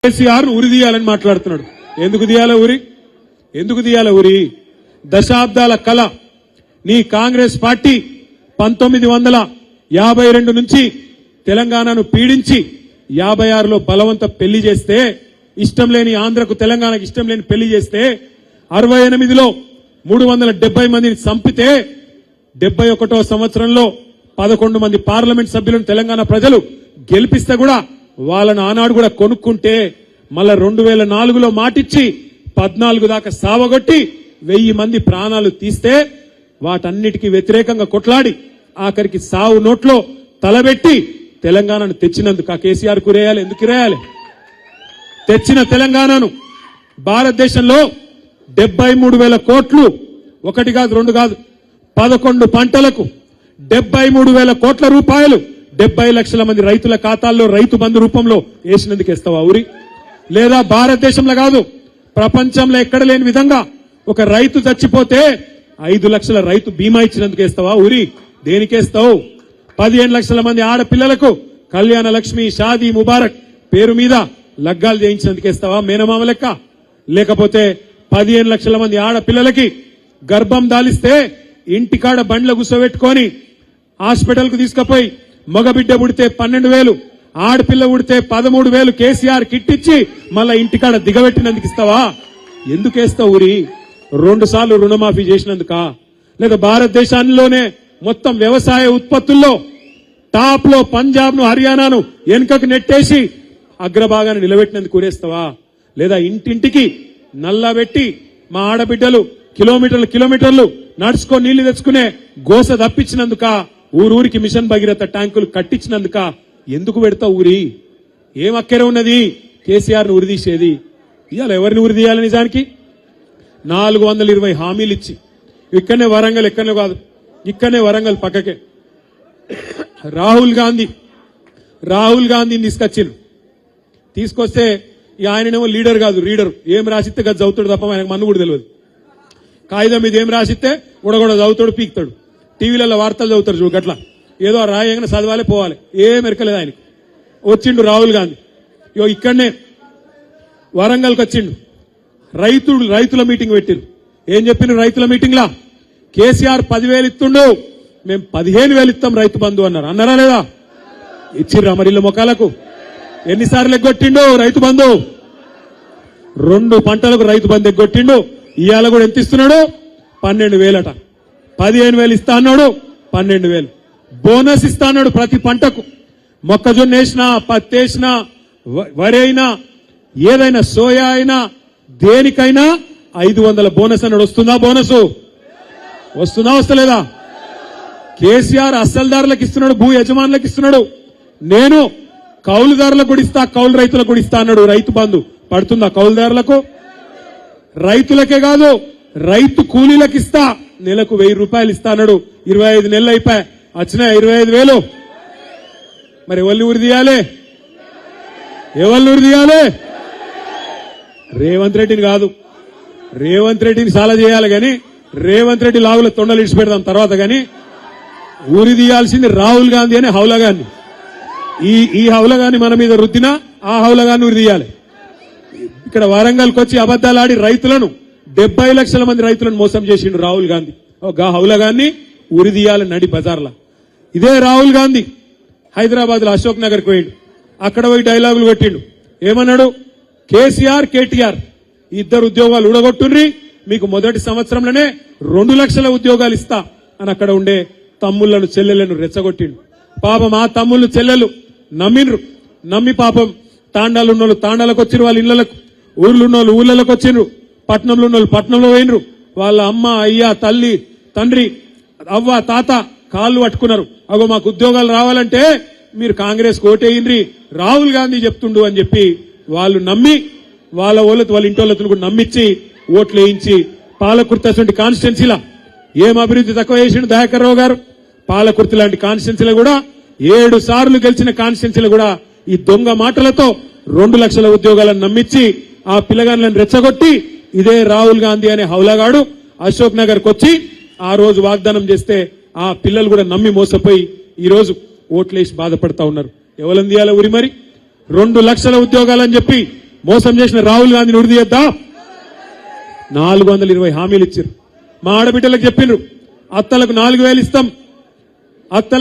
కేసీఆర్ ఉరి తీయాలని మాట్లాడుతున్నాడు. ఎందుకు తీయాల ఊరి? దశాబ్దాల కళ నీ కాంగ్రెస్ పార్టీ 1952 నుంచి తెలంగాణను పీడించి 56లో బలవంత పెళ్లి చేస్తే, ఇష్టం లేని ఆంధ్రకు తెలంగాణకు ఇష్టం లేని పెళ్లి చేస్తే, 68లో 370 మందిని చంపితే, 71వ సంవత్సరంలో 11 మంది పార్లమెంట్ సభ్యులను తెలంగాణ ప్రజలు గెలిపిస్తే కూడా వాళ్ళను ఆనాడు కూడా కొనుక్కుంటే, మళ్ళా 2004లో మాటిచ్చి 14 దాకా సావగొట్టి 1000 మంది ప్రాణాలు తీస్తే, వాటన్నిటికీ వ్యతిరేకంగా కొట్లాడి ఆఖరికి సావు నోట్లో తలబెట్టి తెలంగాణను తెచ్చినందుకు ఆ కేసీఆర్ కురేయాలి. ఎందుకు రేయాలి? తెచ్చిన తెలంగాణను భారతదేశంలో 73,000 కోట్లు, ఒకటి కాదు రెండు కాదు, 11 పంటలకు 73,000 కోట్ల రూపాయలు 70 లక్షల మంది రైతుల ఖాతాల్లో రైతు బంధు రూపంలో వేసినందుకు ఇస్తావా ఊరి? లేదా భారతదేశంలో కాదు ప్రపంచంలో ఎక్కడ లేని విధంగా ఒక రైతు చచ్చిపోతే 5 లక్షల రైతు బీమా ఇచ్చినందుకు ఇస్తావా ఊరి? దేనికేస్తావు? 15 లక్షల మంది ఆడపిల్లలకు కళ్యాణ లక్ష్మి, షాదీ ముబారక్ పేరు మీద లగ్గాలు చేయించినందుకు ఇస్తావా మేనమామ లెక్క? లేకపోతే 15 లక్షల మంది ఆడపిల్లలకి గర్భం దాలిస్తే ఇంటికాడ బండ్ల గుసబెట్టుకొని హాస్పిటల్ కు తీసుకుపోయి మగబిడ్డ పుడితే 12,000, ఆడపిల్ల పుడితే 13,000 కేసీఆర్ కిట్ ఇచ్చి మళ్ళా ఇంటికాడ దిగబెట్టినందుకు ఇస్తావా? ఎందుకేస్తావు ఊరి? 2 సార్లు రుణమాఫీ చేసినందుక? లేదా భారతదేశంలోనే మొత్తం వ్యవసాయ ఉత్పత్తుల్లో టాప్ లో పంజాబ్ ను, హర్యానాను వెనుకకు నెట్టేసి అగ్రభాగాన్ని నిలబెట్టినందుకు ఊరేస్తావా? లేదా ఇంటింటికి నల్లబెట్టి మా ఆడబిడ్డలు కిలోమీటర్లు నడుచుకొని నీళ్లు తెచ్చుకునే గోస తప్పించినందుక? ఊరూరికి మిషన్ భగీరథ ట్యాంకులు కట్టించినందుక? ఎందుకు పెడతావు ఊరి? ఏం అక్కరే ఉన్నది కేసీఆర్ ను ఉరిదీసేది? ఇవాళ ఎవరిని ఉరిదీయాలి? నిజానికి 420 హామీలు ఇచ్చి ఇక్కడనే వరంగల్, ఎక్కడనే కాదు ఇక్కడనే వరంగల్ పక్కకే రాహుల్ గాంధీని తీసుకొస్తే ఆయననేమో లీడర్ కాదు రీడర్. ఏం రాసిస్తే గది చదువుతాడు తప్ప ఆయనకు మన్ను కూడా తెలియదు. కాగితం మీద ఏం రాసిస్తే కూడా చదువుతాడు, పీకుతాడు. టీవీలలో వార్తలు చదువుతారు చూడు గట్లా, ఏదో రాయంగానే చదవాలి పోవాలి, ఏం ఎరకలేదు ఆయనకు. వచ్చిండు రాహుల్ గాంధీ, ఇక్కడనే వరంగల్కి వచ్చిండు. రైతుల మీటింగ్ పెట్టిరు. ఏం చెప్పిన రైతుల మీటింగ్ లా? కేసీఆర్ 10,000 ఇస్తుండు, మేము 15,000 ఇస్తాం రైతు బంధు అన్నారు. అన్నారా లేదా? ఇచ్చిర్రా మరి ఇళ్ళ మొక్కలకు? ఎన్నిసార్లు ఎగ్గొట్టిండు రైతు బంధు? 2 పంటలకు రైతు బంధు ఎగ్గొట్టిండు. ఇవాళ కూడా ఎంత ఇస్తున్నాడు? 12,000 అట. 15,000 ఇస్తా అన్నాడు, 12,000 బోనస్ ఇస్తా అన్నాడు ప్రతి పంటకు. మొక్కజొన్న వేసినా, పత్తి వేసినా, వరి అయినా, ఏదైనా సోయా అయినా, దేనికైనా 500 బోనస్ అన్నాడు. వస్తుందా బోనసు? వస్తలేదా? కేసీఆర్ అస్సల్దారులకు ఇస్తున్నాడు, భూ యజమానులకు ఇస్తున్నాడు. నేను కౌలుదారులకు కూడా ఇస్తా, కౌలు రైతులకు కూడా ఇస్తా అన్నాడు. రైతు బంధు పడుతుందా కౌలుదారులకు? రైతులకే కాదు రైతు కూలీలకు ఇస్తా, నెలకు 1,000 రూపాయలు ఇస్తా అన్నాడు. 25 నెలలు అయిపోయా, వచ్చినా 25,000. మరి ఎవరిని ఉరి తీయాలి? రేవంత్ రెడ్డిని కాదు. రేవంత్ రెడ్డిని చాలా చేయాలి గాని, రేవంత్ రెడ్డి లాగుల తొండలు ఇడిచి పెడదాం తర్వాత గాని, ఊరి తీయాల్సింది రాహుల్ గాంధీ అనే హౌలగాన్ని. ఈ హౌలగాన్ని మన మీద రుద్దినా ఆ హౌలగాన్ని ఉరి తీయాలి. ఇక్కడ వరంగల్కి వచ్చి అబద్దాలాడి రైతులను 70 లక్షల మంది రైతులను మోసం చేసిండు రాహుల్ గాంధీ. హౌలగాన్ని ఉరి తీయాలి నడి బజార్లా. ఇదే రాహుల్ గాంధీ హైదరాబాద్ లో అశోక్ నగర్కి పోయిండు. అక్కడ పోయి డైలాగులు పెట్టిండు. ఏమన్నాడు? కేసీఆర్, కేటీఆర్ ఇద్దరు ఉద్యోగాలు ఊడగొట్టుండ్రి, మీకు మొదటి సంవత్సరంలోనే 2 లక్షల ఉద్యోగాలు ఇస్తా అని అక్కడ ఉండే తమ్ముళ్లను, చెల్లెళ్లను రెచ్చగొట్టిండు. పాపం ఆ తమ్ముళ్ళు, చెల్లెలు నమ్మి పాపం తాండాలు ఉన్నోళ్ళు తాండాలకు వచ్చిండ్రు, వాళ్ళ ఇళ్లకు, ఊర్లున్నోళ్ళు ఊళ్ళలోకి వచ్చిండ్రు, పట్నంలో ఉన్నోళ్ళు పట్నంలో పోయినరు. వాళ్ళ అమ్మ, అయ్య, తల్లి, తండ్రి, అవ్వ, తాత కాళ్ళు పట్టుకున్నారు. అగో మాకు ఉద్యోగాలు రావాలంటే మీరు కాంగ్రెస్ ఓటేయండ్రి, రాహుల్ గాంధీ చెప్తుండు అని చెప్పి వాళ్ళు నమ్మి వాళ్ళ ఇంటోళ్ళతో కూడా నమ్మించి ఓట్లు వేయించి పాలకుర్తి కాన్స్టిట్యున్సీలా ఏం అభివృద్ధి తక్కువ చేసిండు దయాకర్ రావు గారు? పాలకుర్తి లాంటి కాన్స్టిట్యున్సీలో కూడా 7 సార్లు గెలిచిన కాన్స్టిట్యున్సీలో కూడా ఈ దొంగ మాటలతో 2 లక్షల ఉద్యోగాలను నమ్మించి ఆ పిల్లగాళ్ళని రెచ్చగొట్టి ఇదే రాహుల్ గాంధీ అనే హౌలగాడు అశోక్ నగర్కి వచ్చి ఆ రోజు వాగ్దానం చేస్తే ఆ పిల్లలు కూడా నమ్మి మోసపోయి ఈ రోజు ఓట్లేసి బాధపడతా ఉన్నారు. ఎవరిని తీయాలి ఊరి? మరి 2 లక్షల ఉద్యోగాలని చెప్పి మోసం చేసిన రాహుల్ గాంధీని ఉడిదీయద్దా? 420 హామీలు ఇచ్చారు. మా ఆడబిడ్డలకు చెప్పిండ్రు, అత్తలకు 4000 ఇస్తాం, అత్తలకు